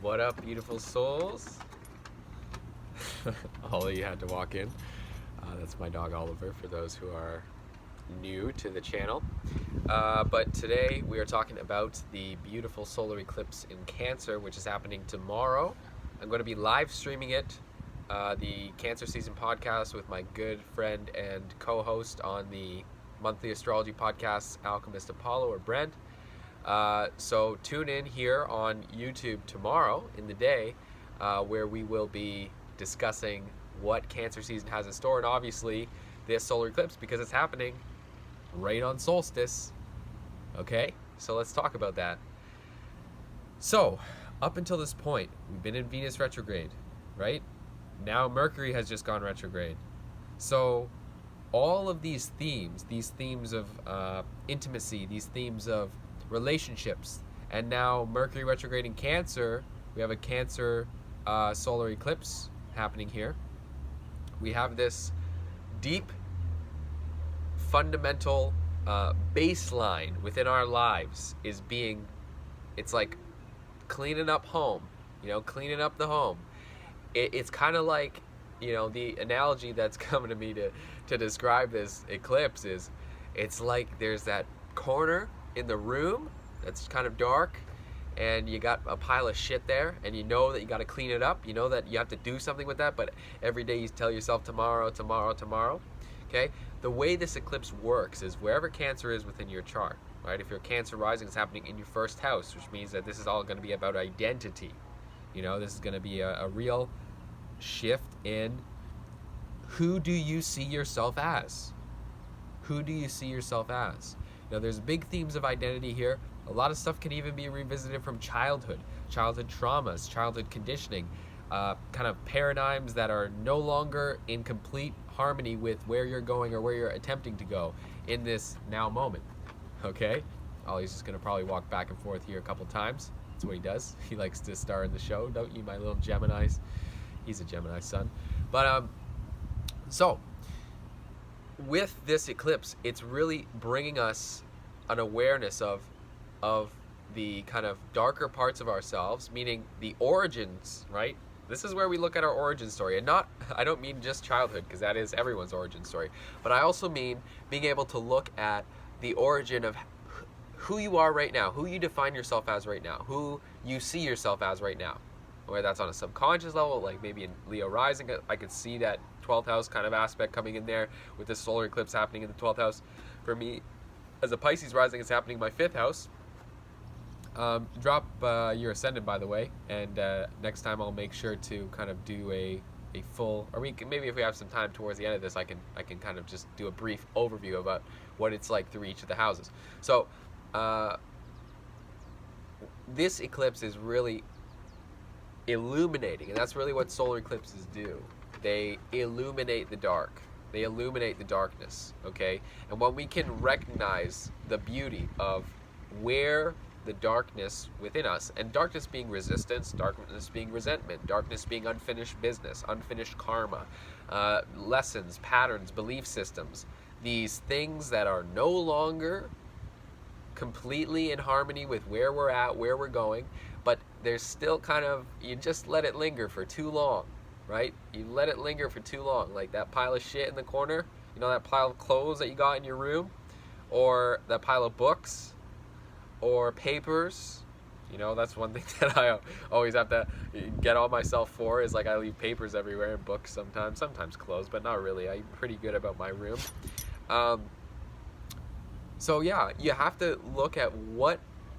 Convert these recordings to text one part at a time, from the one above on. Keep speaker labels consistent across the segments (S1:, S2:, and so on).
S1: What up, beautiful souls? Ollie had to walk in. That's my dog Oliver, for those who are new to the channel. But today we are talking about the beautiful solar eclipse in Cancer, which is happening tomorrow. I'm going to be live streaming it, the Cancer Season podcast, with my good friend and co-host on the monthly astrology podcast, Alchemist Apollo, or Brent. So tune in here on YouTube tomorrow in the day, where we will be discussing what Cancer season has in store, and obviously this solar eclipse, because it's happening right on solstice. Okay, so let's talk about that. So up until this point, we've been in Venus retrograde, right? Now Mercury has just gone retrograde. So all of these themes of intimacy, these themes of relationships, and now Mercury retrograde in Cancer, we have a Cancer solar eclipse happening here. We have this deep, fundamental baseline within our lives is being, it's like cleaning up home, cleaning up the home. It's kind of like, the analogy that's coming to me to describe this eclipse is, it's like there's that corner in the room that's kind of dark, and you got a pile of shit there, and you know that you got to clean it up, you know that you have to do something with that, but every day you tell yourself tomorrow. Okay, the way this eclipse works is wherever Cancer is within your chart, right? If you're Cancer Rising, it's happening in your first house, which means that this is all going to be about identity. This is going to be a real shift in who do you see yourself as? Who do you see yourself as? There's big themes of identity here. A lot of stuff can even be revisited from childhood traumas, childhood conditioning, kind of paradigms that are no longer in complete harmony with where you're going or where you're attempting to go in this now moment. Okay? Ollie's just going to probably walk back and forth here a couple times. That's what he does. He likes to star in the show, don't you, my little Geminis? He's a Gemini son. But, so, with this eclipse, it's really bringing us an awareness of the kind of darker parts of ourselves, meaning the origins, right? This is where we look at our origin story. And I don't mean just childhood, because that is everyone's origin story. But I also mean being able to look at the origin of who you are right now, who you define yourself as right now, who you see yourself as right now. Whether that's on a subconscious level, like maybe in Leo Rising, I could see that 12th house kind of aspect coming in there with this solar eclipse happening in the 12th house. For me, as a Pisces Rising, it's happening in my 5th house. Drop your ascendant, by the way, and next time I'll make sure to kind of do a full, or maybe if we have some time towards the end of this, I can kind of just do a brief overview about what it's like through each of the houses. So this eclipse is really illuminating, and that's really what solar eclipses do. They illuminate the dark. They illuminate the darkness, okay? And when we can recognize the beauty of where the darkness within us, and darkness being resistance, darkness being resentment, darkness being unfinished business, unfinished karma, lessons, patterns, belief systems, these things that are no longer completely in harmony with where we're at, where we're going, but there's still kind of, you just let it linger for too long, right? You let it linger for too long, like that pile of shit in the corner, that pile of clothes that you got in your room, or that pile of books, or papers. That's one thing that I always have to get on myself for, is like I leave papers everywhere, and books sometimes clothes, but not really. I'm pretty good about my room. So yeah, you have to look at what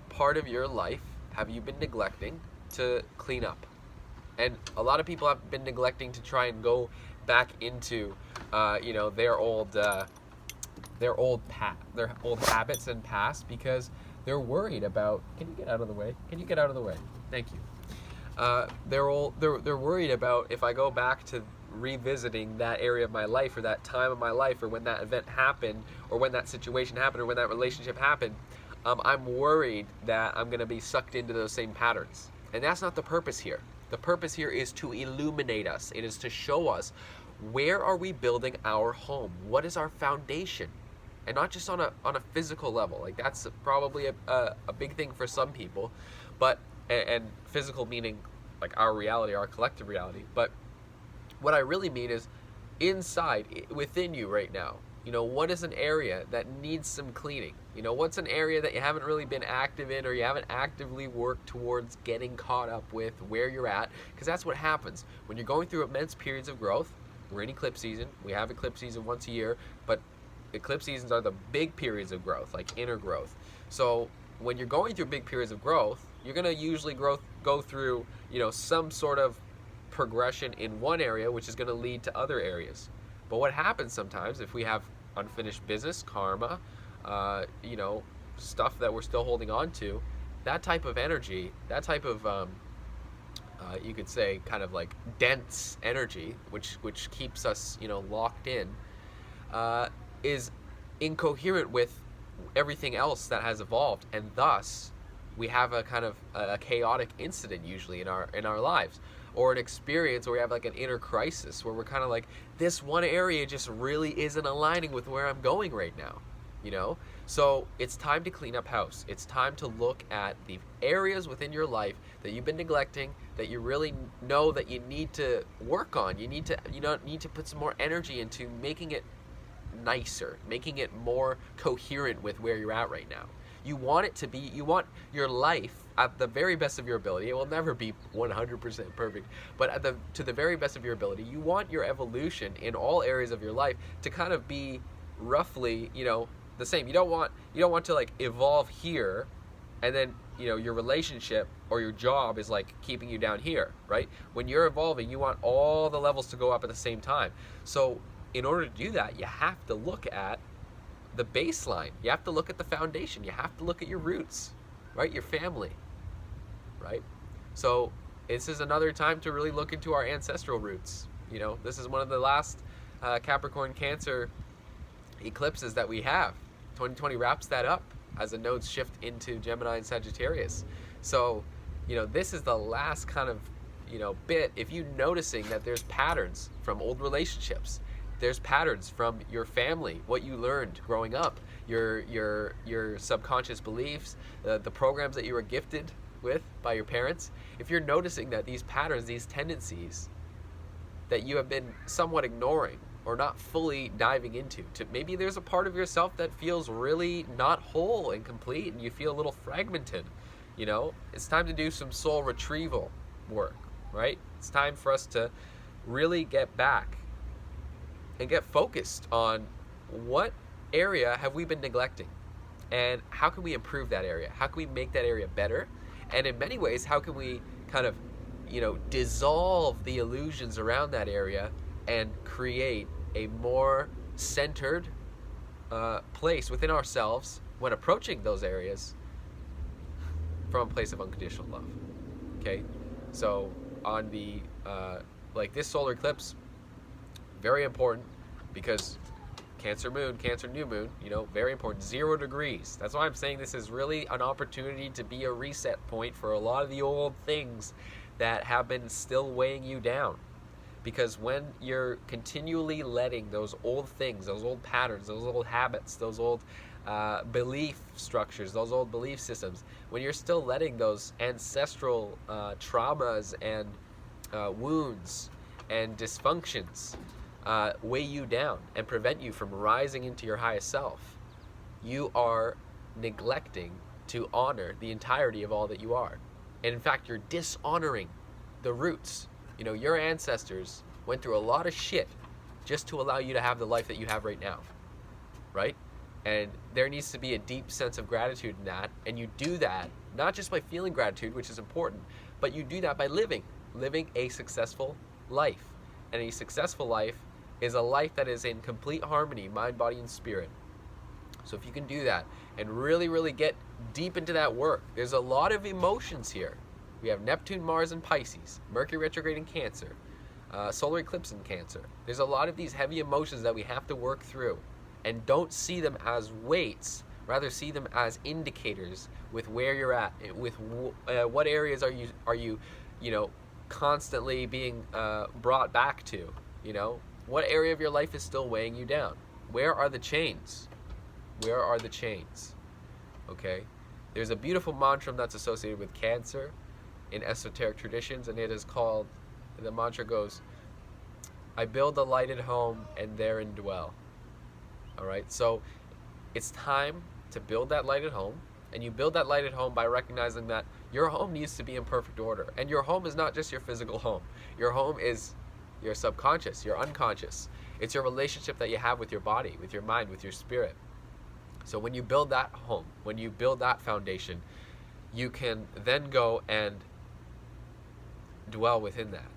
S1: part of your life have you been neglecting to clean up. And a lot of people have been neglecting to try and go back into their old habits and past, because they're worried about, can you get out of the way? Thank you. They're worried about, if I go back to revisiting that area of my life, or that time of my life, or when that event happened, or when that situation happened, or when that relationship happened, I'm worried that I'm going to be sucked into those same patterns. And that's not the purpose here. The purpose here is to illuminate us. It is to show us, where are we building our home? What is our foundation? And not just on a physical level. Like, that's probably a big thing for some people, but, and physical meaning like our reality, our collective reality. But what I really mean is inside, within you right now. You know, what is an area that needs some cleaning? You know, what's an area that you haven't really been active in, or you haven't actively worked towards getting caught up with where you're at? Because that's what happens when you're going through immense periods of growth. We're in eclipse season. We have eclipse season once a year, but eclipse seasons are the big periods of growth, like inner growth. So when you're going through big periods of growth, you're going to usually go through, you know, some sort of progression in one area, which is going to lead to other areas. But what happens sometimes, if we have unfinished business, karma, you know, stuff that we're still holding on to, that type of energy, that type of, you could say, kind of like dense energy, which keeps us, you know, locked in, is incoherent with everything else that has evolved, and thus we have a kind of a chaotic incident usually in our lives, or an experience where we have like an inner crisis where we're kind of like, this one area just really isn't aligning with where I'm going right now, you know? So it's time to clean up house. It's time to look at the areas within your life that you've been neglecting, that you really know that you need to work on. You need to put some more energy into making it nicer, making it more coherent with where you're at right now. You want your life at the very best of your ability. It will never be 100% perfect, but to the very best of your ability, you want your evolution in all areas of your life to kind of be roughly, you know, the same. You don't want to like evolve here, and then, you know, your relationship or your job is like keeping you down here, right? When you're evolving, you want all the levels to go up at the same time. So in order to do that, you have to look at the baseline. You have to look at the foundation. You have to look at your roots, right? Your family, right? So this is another time to really look into our ancestral roots. You know, this is one of the last Capricorn Cancer eclipses that we have. 2020 wraps that up as the nodes shift into Gemini and Sagittarius. So, you know, this is the last kind of, you know, bit. If you're noticing that there's patterns from old relationships, there's patterns from your family, what you learned growing up, your subconscious beliefs, the programs that you were gifted with by your parents. If you're noticing that these patterns, these tendencies that you have been somewhat ignoring or not fully diving into, maybe there's a part of yourself that feels really not whole and complete, and you feel a little fragmented, you know, it's time to do some soul retrieval work, right? It's time for us to really get back and get focused on what area have we been neglecting, and how can we improve that area? How can we make that area better? And in many ways, how can we kind of, you know, dissolve the illusions around that area and create a more centered place within ourselves when approaching those areas from a place of unconditional love. Okay, so on the like this solar eclipse, very important, because Cancer moon, Cancer new moon, you know, very important. 0 degrees. That's why I'm saying this is really an opportunity to be a reset point for a lot of the old things that have been still weighing you down. Because when you're continually letting those old things, those old patterns, those old habits, those old belief structures, those old belief systems, when you're still letting those ancestral traumas and wounds and dysfunctions weigh you down and prevent you from rising into your highest self, you are neglecting to honor the entirety of all that you are. And in fact, you're dishonoring the roots. You know, your ancestors went through a lot of shit just to allow you to have the life that you have right now, right? And there needs to be a deep sense of gratitude in that. And you do that not just by feeling gratitude, which is important, but you do that by living a successful life. And a successful life is a life that is in complete harmony, mind, body, and spirit. So if you can do that and really, really get deep into that work, there's a lot of emotions here. We have Neptune, Mars, and Pisces, Mercury retrograde in Cancer, solar eclipse in Cancer. There's a lot of these heavy emotions that we have to work through, and don't see them as weights, rather see them as indicators with where you're at, with what areas are you know, constantly being brought back to, you know? What area of your life is still weighing you down? Where are the chains? Where are the chains? Okay? There's a beautiful mantra that's associated with Cancer, in esoteric traditions, and it is called, the mantra goes, I build a lighted home and therein dwell. All right, so it's time to build that lighted home, and you build that lighted home by recognizing that your home needs to be in perfect order. And your home is not just your physical home. Your home is your subconscious, your unconscious. It's your relationship that you have with your body, with your mind, with your spirit. So when you build that home, when you build that foundation, you can then go and dwell within that,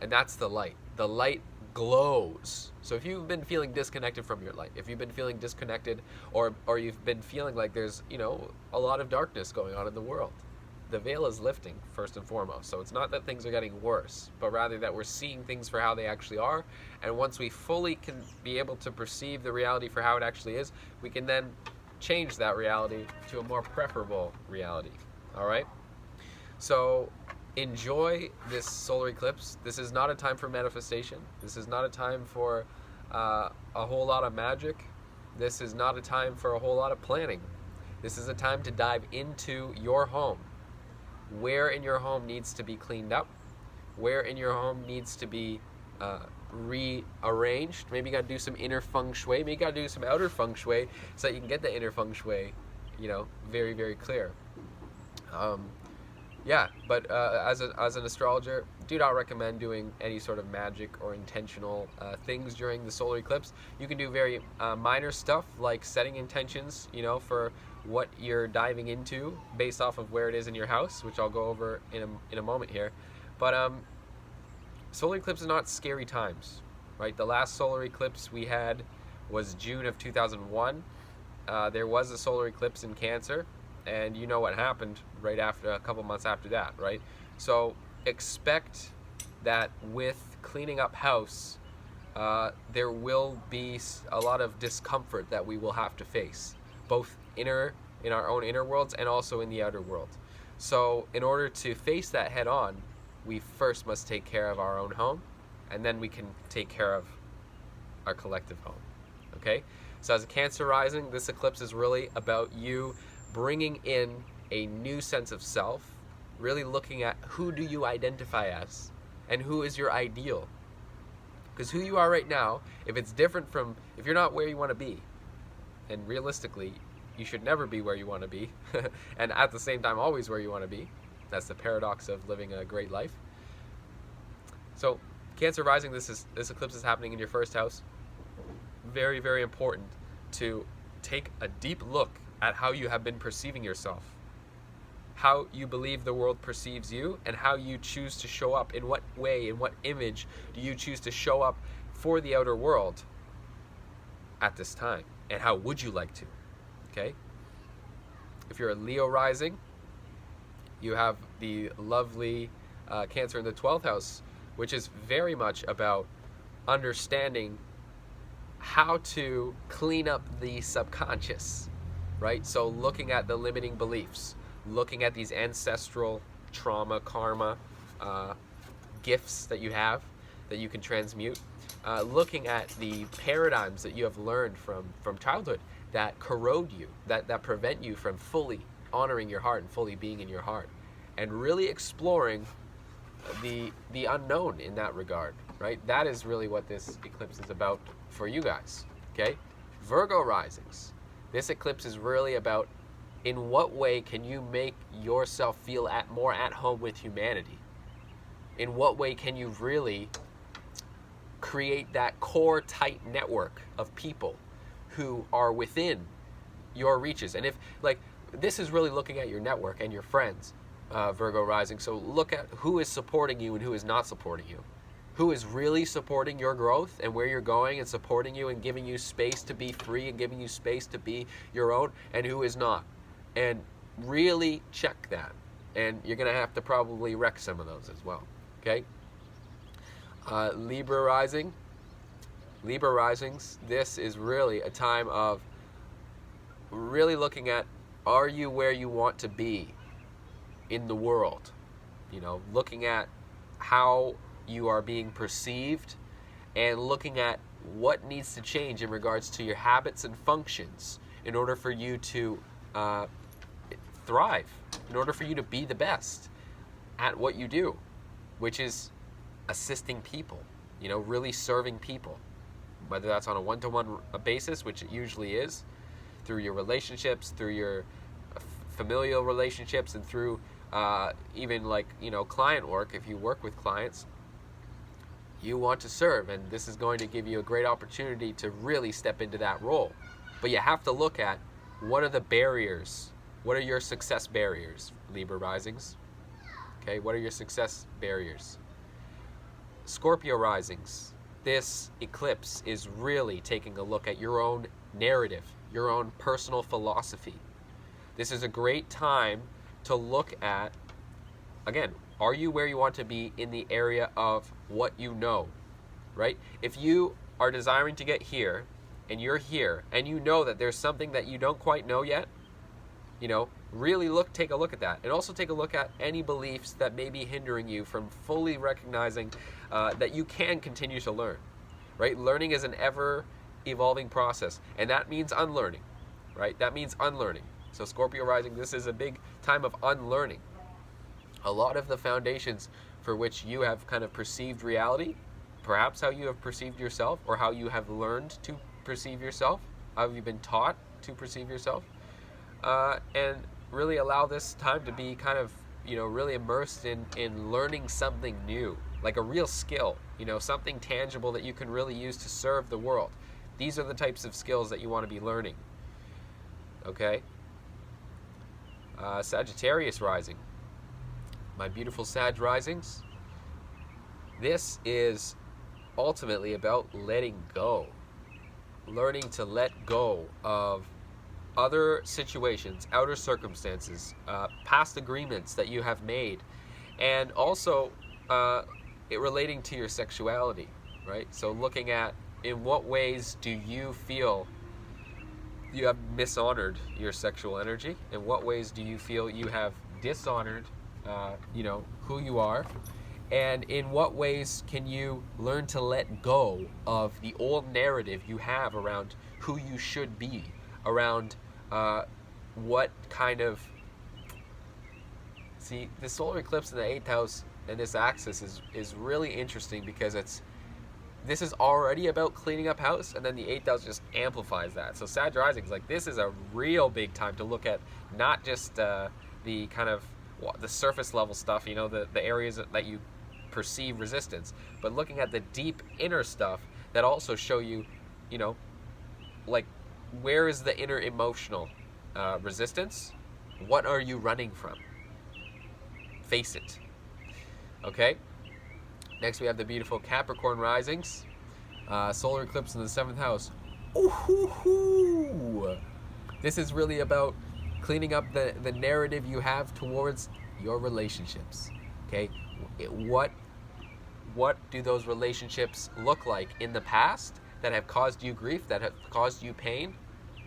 S1: and that's the light. The light glows. So if you've been feeling disconnected from your light, if you've been feeling disconnected, or you've been feeling like there's, a lot of darkness going on in the world, the veil is lifting first and foremost. So it's not that things are getting worse, but rather that we're seeing things for how they actually are. And once we fully can be able to perceive the reality for how it actually is, we can then change that reality to a more preferable reality. All right? So enjoy this solar eclipse. This is not a time for manifestation. This is not a time for a whole lot of magic. This is not a time for a whole lot of planning. This is a time to dive into your home. Where in your home needs to be cleaned up? Where in your home needs to be rearranged? Maybe you got to do some inner feng shui. Maybe you got to do some outer feng shui so that you can get the inner feng shui, very, very clear. But as an astrologer, do not recommend doing any sort of magic or intentional things during the solar eclipse. You can do very minor stuff like setting intentions, for what you're diving into based off of where it is in your house, which I'll go over in a moment here. But solar eclipse is not scary times, right? The last solar eclipse we had was June of 2001. There was a solar eclipse in Cancer, and you know what happened right after, a couple months after that, right? So expect that with cleaning up house, there will be a lot of discomfort that we will have to face, both in our own inner worlds and also in the outer world. So in order to face that head on, we first must take care of our own home, and then we can take care of our collective home. Okay? So as a Cancer rising, this eclipse is really about you bringing in a new sense of self, really looking at who do you identify as and who is your ideal. Because who you are right now, if you're not where you want to be, and realistically, you should never be where you want to be, and at the same time always where you want to be. That's the paradox of living a great life. So Cancer rising, this eclipse is happening in your first house. Very, very important to take a deep look at how you have been perceiving yourself, how you believe the world perceives you, and how you choose to show up. In what way, in what image do you choose to show up for the outer world at this time, and how would you like to? Okay? If you're a Leo rising, you have the lovely Cancer in the 12th house, which is very much about understanding how to clean up the subconscious, right? So looking at the limiting beliefs, looking at these ancestral trauma, karma, gifts that you have that you can transmute, looking at the paradigms that you have learned from childhood that corrode you, that prevent you from fully honoring your heart and fully being in your heart, and really exploring the unknown in that regard, right? That is really what this eclipse is about for you guys, okay? Virgo risings. This eclipse is really about in what way can you make yourself feel more at home with humanity? In what way can you really create that core tight network of people who are within your reaches? And if, this is really looking at your network and your friends, Virgo rising. So look at who is supporting you and who is not supporting you. Who is really supporting your growth and where you're going and supporting you and giving you space to be free and giving you space to be your own, and who is not. And really check that. And you're going to have to probably wreck some of those as well. Okay? Libra rising. Libra risings, this is really a time of really looking at, are you where you want to be in the world? Looking at how you are being perceived and looking at what needs to change in regards to your habits and functions in order for you to thrive, in order for you to be the best. at what you do, which is assisting people, really serving people, whether that's on a one-to-one basis, which it usually is, through your relationships, through your familial relationships, and through even client work. If you work with clients, you want to serve, and this is going to give you a great opportunity to really step into that role. But you have to look at, what are the barriers? What are your success barriers, Libra risings? Okay, what are your success barriers? Scorpio risings, this eclipse is really taking a look at your own narrative, your own personal philosophy. This is a great time to look at, again, are you where you want to be in the area of what you know, right? If you are desiring to get here, and you're here, and you know that there's something that you don't quite know yet, really take a look at that. And also take a look at any beliefs that may be hindering you from fully recognizing that you can continue to learn, right? Learning is an ever-evolving process, and that means unlearning, right? That means unlearning. So Scorpio rising, this is a big time of unlearning. A lot of the foundations for which you have kind of perceived reality, perhaps how you have perceived yourself, or how you have learned to perceive yourself, how have you been taught to perceive yourself, and really allow this time to be kind of, really immersed in learning something new, like a real skill, something tangible that you can really use to serve the world. These are the types of skills that you want to be learning. Okay? Sagittarius rising. My beautiful Sag risings. This is ultimately about letting go. Learning to let go of other situations, outer circumstances, past agreements that you have made, and also it relating to your sexuality, right? So looking at, in what ways do you feel you have mishonored your sexual energy? In what ways do you feel you have dishonored, who you are? And in what ways can you learn to let go of the old narrative you have around who you should be, around what kind of... See, the solar eclipse in the 8th house and this axis is really interesting, because this is already about cleaning up house, and then the 8th house just amplifies that. So Sag rising is this is a real big time to look at, not just the kind of the surface level stuff, the areas that you perceive resistance, but looking at the deep inner stuff that also show you, where is the inner emotional resistance? What are you running from? Face it. Okay? Next we have the beautiful Capricorn risings. Solar eclipse in the 7th house. Ooh-hoo-hoo. This is really about cleaning up the narrative you have towards your relationships. Okay? What do those relationships look like in the past that have caused you grief, that have caused you pain,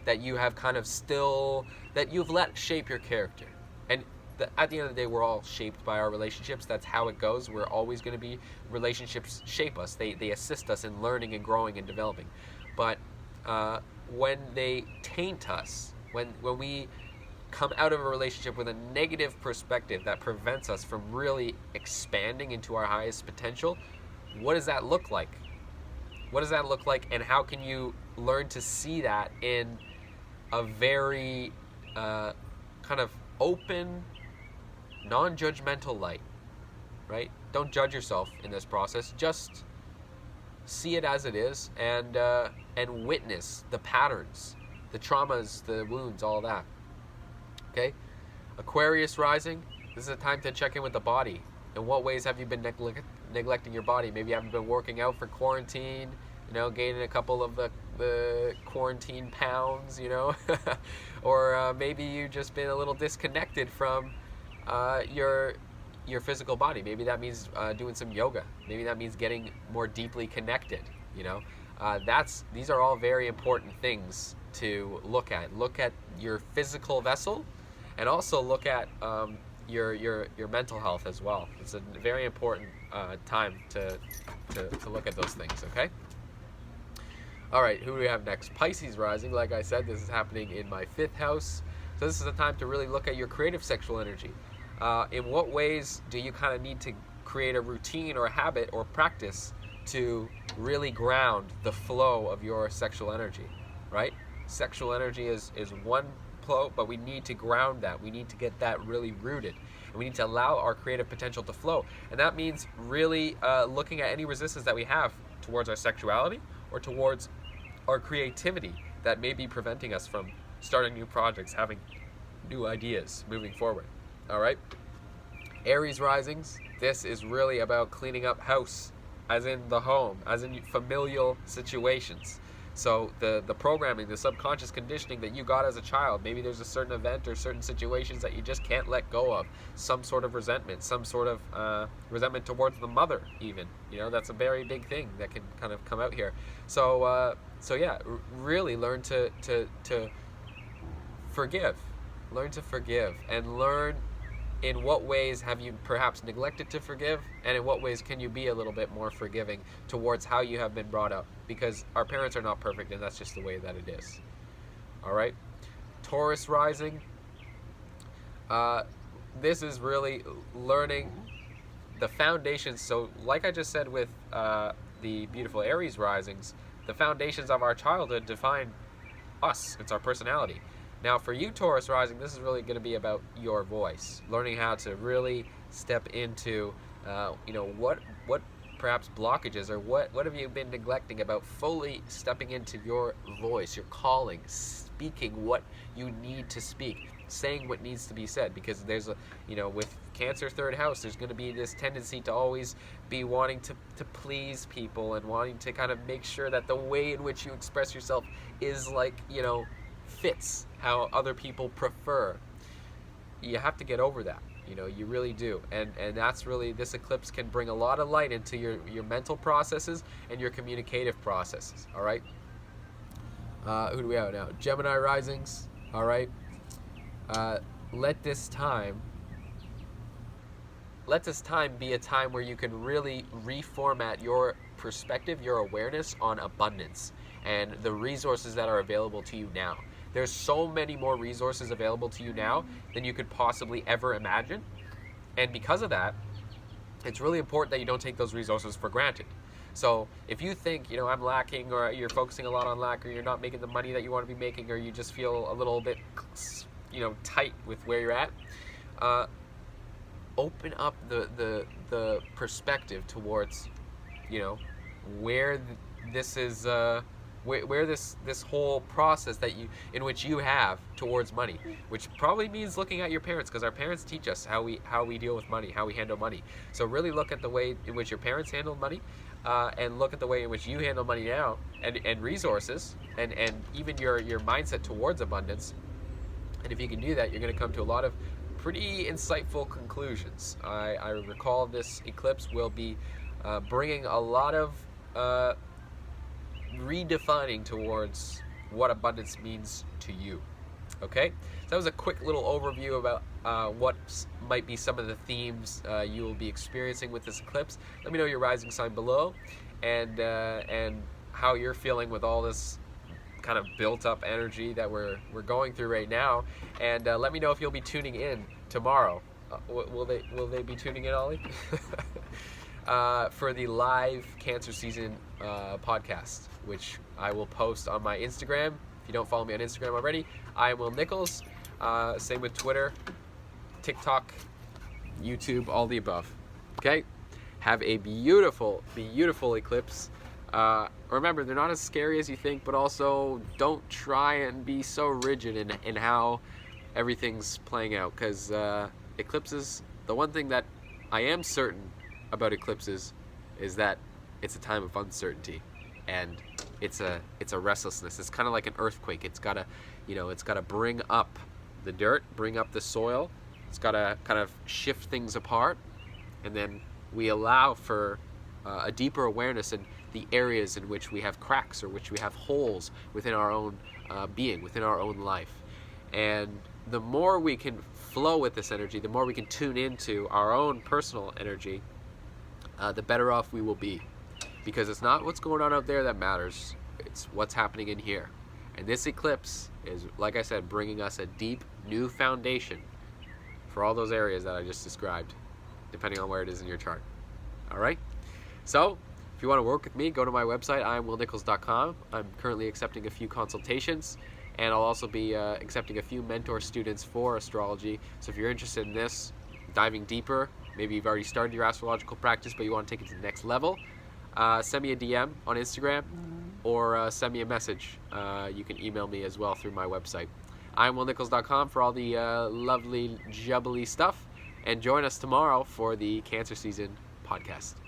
S1: that you have kind of that you've let shape your character? And at the end of the day, we're all shaped by our relationships. That's how it goes. We're always going to be... relationships shape us. They assist us in learning and growing and developing. But when they taint us, when we come out of a relationship with a negative perspective that prevents us from really expanding into our highest potential, what does that look like? What does that look like, and how can you learn to see that in a very kind of open, non-judgmental light, right? Don't judge yourself in this process. Just see it as it is, and witness the patterns, the traumas, the wounds, all that. Okay? Aquarius rising, this is a time to check in with the body. In what ways have you been neglecting your body? Maybe you haven't been working out for quarantine, gaining a couple of the quarantine pounds, or maybe you've just been a little disconnected from your physical body. Maybe that means doing some yoga. Maybe that means getting more deeply connected, these are all very important things to look at. Look at your physical vessel, and also look at your mental health as well. It's a very important time to look at those things. Okay. All right, who do we have next? Pisces rising. Like I said, this is happening in my 5th house. So this is a time to really look at your creative sexual energy. In what ways do you kind of need to create a routine or a habit or practice to really ground the flow of your sexual energy, right? Sexual energy is one flow, but we need to ground that. We need to get that really rooted. And we need to allow our creative potential to flow. And that means really looking at any resistance that we have towards our sexuality or towards our creativity that may be preventing us from starting new projects, having new ideas, moving forward. All right? Aries risings, this is really about cleaning up house, as in the home, as in familial situations. So the programming, the subconscious conditioning that you got as a child, maybe there's a certain event or certain situations that you just can't let go of. Some sort of resentment, some sort of resentment towards the mother even. You know, that's a very big thing that can kind of come out here. So yeah, really learn to forgive. Learn to forgive and learn in what ways have you perhaps neglected to forgive, and in what ways can you be a little bit more forgiving towards how you have been brought up, because our parents are not perfect and that's just the way that it is. All right, Taurus rising, this is really learning the foundations. So like I just said with the beautiful Aries risings, the foundations of our childhood define us. It's our personality. Now for you, Taurus rising, this is really going to be about your voice, learning how to really step into, what perhaps blockages, or what have you been neglecting about fully stepping into your voice, your calling, speaking what you need to speak, saying what needs to be said, because there's with Cancer third house, there's going to be this tendency to always be wanting to please people and wanting to kind of make sure that the way in which you express yourself is fits how other people prefer. You have to get over that. You really do. And that's really, this eclipse can bring a lot of light into your mental processes and your communicative processes. All right. Who do we have now? Gemini risings. All right. Let this time be a time where you can really reformat your perspective, your awareness on abundance and the resources that are available to you now. There's so many more resources available to you now than you could possibly ever imagine. And because of that, it's really important that you don't take those resources for granted. So if you think, I'm lacking, or you're focusing a lot on lack, or you're not making the money that you want to be making, or you just feel a little bit, tight with where you're at, open up the perspective towards, where this is, where this whole process in which you have towards money, which probably means looking at your parents, because our parents teach us how we deal with money, how we handle money. So really look at the way in which your parents handled money, and look at the way in which you handle money now, and resources, and even your mindset towards abundance. And if you can do that, you're going to come to a lot of pretty insightful conclusions. I recall this eclipse will be bringing a lot of redefining towards what abundance means to you. Okay, so that was a quick little overview about what might be some of the themes you will be experiencing with this eclipse. Let me know your rising sign below, and how you're feeling with all this kind of built up energy that we're going through right now. And let me know if you'll be tuning in tomorrow. Will they be tuning in, Ollie? For the live Cancer season podcast, which I will post on my Instagram. If you don't follow me on Instagram already, I am Will Nicholls. Same with Twitter, TikTok, YouTube, all the above. Okay? Have a beautiful, beautiful eclipse. Remember, they're not as scary as you think, but also don't try and be so rigid in how everything's playing out, because eclipses, the one thing that I am certain about eclipses is that it's a time of uncertainty, and it's a restlessness. It's kind of like an earthquake. It's gotta bring up the dirt, bring up the soil. It's gotta kind of shift things apart, and then we allow for a deeper awareness in the areas in which we have cracks or which we have holes within our own being, within our own life. And the more we can flow with this energy, the more we can tune into our own personal energy, the better off we will be. Because it's not what's going on out there that matters, it's what's happening in here. And this eclipse is, like I said, bringing us a deep new foundation for all those areas that I just described, depending on where it is in your chart. All right? So, if you want to work with me, go to my website, imwillnichols.com. I'm currently accepting a few consultations, and I'll also be accepting a few mentor students for astrology. So if you're interested in this, diving deeper, maybe you've already started your astrological practice, but you want to take it to the next level, send me a DM on Instagram, or send me a message. You can email me as well through my website. imwillnichols.com for all the lovely, jubbly stuff, and join us tomorrow for the Cancer Season podcast.